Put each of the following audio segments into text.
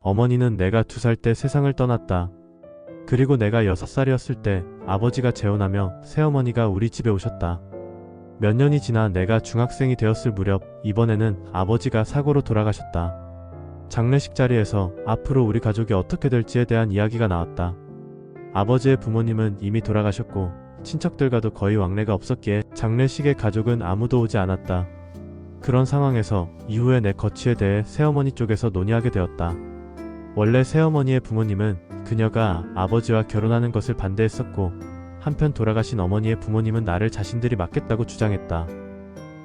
어머니는 내가 2살 때 세상을 떠났다. 그리고 내가 6살이었을 때 아버지가 재혼하며 새어머니가 우리 집에 오셨다. 몇 년이 지나 내가 중학생이 되었을 무렵 이번에는 아버지가 사고로 돌아가셨다. 장례식 자리에서 앞으로 우리 가족이 어떻게 될지에 대한 이야기가 나왔다. 아버지의 부모님은 이미 돌아가셨고 친척들과도 거의 왕래가 없었기에 장례식에 가족은 아무도 오지 않았다. 그런 상황에서 이후에 내 거취에 대해 새어머니 쪽에서 논의하게 되었다. 원래 새어머니의 부모님은 그녀가 아버지와 결혼하는 것을 반대했었고 한편 돌아가신 어머니의 부모님은 나를 자신들이 맡겠다고 주장했다.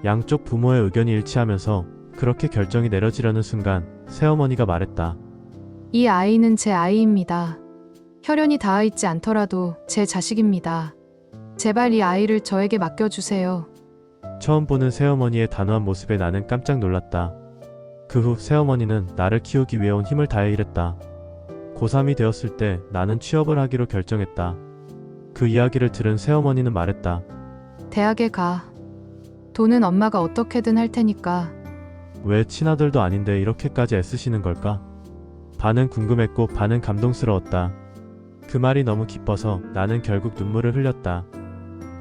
양쪽 부모의 의견이 일치하면서 그렇게 결정이 내려지려는 순간 새어머니가 말했다. 이 아이는 제 아이입니다. 혈연이 닿아 있지 않더라도 제 자식입니다. 제발 이 아이를 저에게 맡겨주세요. 처음 보는 새어머니의 단호한 모습에 나는 깜짝 놀랐다. 그 후 새어머니는 나를 키우기 위해 온 힘을 다해 일했다. 고3이 되었을 때 나는 취업을 하기로 결정했다. 그 이야기를 들은 새어머니는 말했다. 대학에 가. 돈은 엄마가 어떻게든 할 테니까. 왜 친아들도 아닌데 이렇게까지 애쓰시는 걸까? 반은 궁금했고 반은 감동스러웠다. 그 말이 너무 기뻐서 나는 결국 눈물을 흘렸다.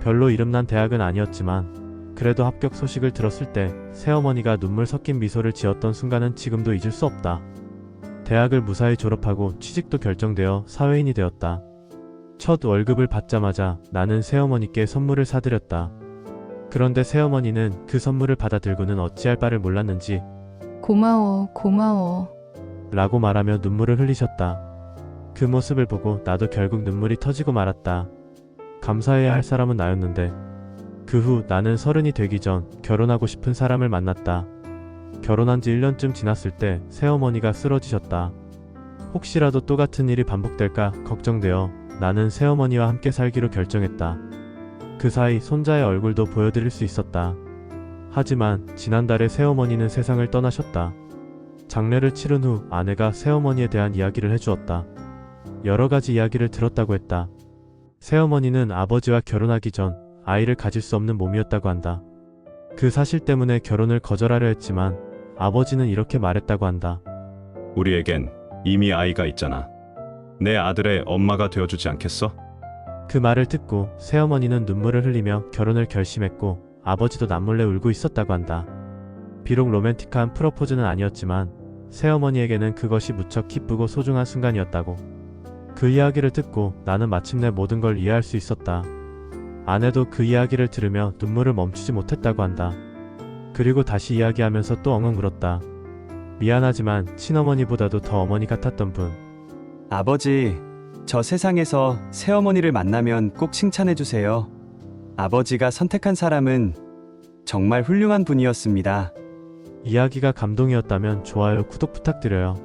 별로 이름난 대학은 아니었지만 그래도 합격 소식을 들었을 때 새어머니가 눈물 섞인 미소를 지었던 순간은 지금도 잊을 수 없다. 대학을 무사히 졸업하고 취직도 결정되어 사회인이 되었다. 첫 월급을 받자마자 나는 새어머니께 선물을 사드렸다. 그런데 새어머니는 그 선물을 받아 들고는 어찌할 바를 몰랐는지 고마워, 고마워. 라고 말하며 눈물을 흘리셨다. 그 모습을 보고 나도 결국 눈물이 터지고 말았다. 감사해야 할 사람은 나였는데. 그 후 나는 30이 되기 전 결혼하고 싶은 사람을 만났다. 결혼한 지 1년쯤 지났을 때 새어머니가 쓰러지셨다. 혹시라도 또 같은 일이 반복될까 걱정되어 나는 새어머니와 함께 살기로 결정했다. 그 사이 손자의 얼굴도 보여드릴 수 있었다. 하지만 지난달에 새어머니는 세상을 떠나셨다. 장례를 치른 후 아내가 새어머니에 대한 이야기를 해주었다. 여러 가지 이야기를 들었다고 했다. 새어머니는 아버지와 결혼하기 전 아이를 가질 수 없는 몸이었다고 한다. 그 사실 때문에 결혼을 거절하려 했지만 아버지는 이렇게 말했다고 한다. 우리에겐 이미 아이가 있잖아. 내 아들의 엄마가 되어주지 않겠어? 그 말을 듣고 새어머니는 눈물을 흘리며 결혼을 결심했고 아버지도 남몰래 울고 있었다고 한다. 비록 로맨틱한 프러포즈는 아니었지만 새어머니에게는 그것이 무척 기쁘고 소중한 순간이었다고. 그 이야기를 듣고 나는 마침내 모든 걸 이해할 수 있었다. 아내도 그 이야기를 들으며 눈물을 멈추지 못했다고 한다. 그리고 다시 이야기하면서 또 엉엉 울었다. 미안하지만 친어머니보다도 더 어머니 같았던 분. 아버지, 저 세상에서 새어머니를 만나면 꼭 칭찬해주세요. 아버지가 선택한 사람은 정말 훌륭한 분이었습니다. 이야기가 감동이었다면 좋아요, 구독 부탁드려요.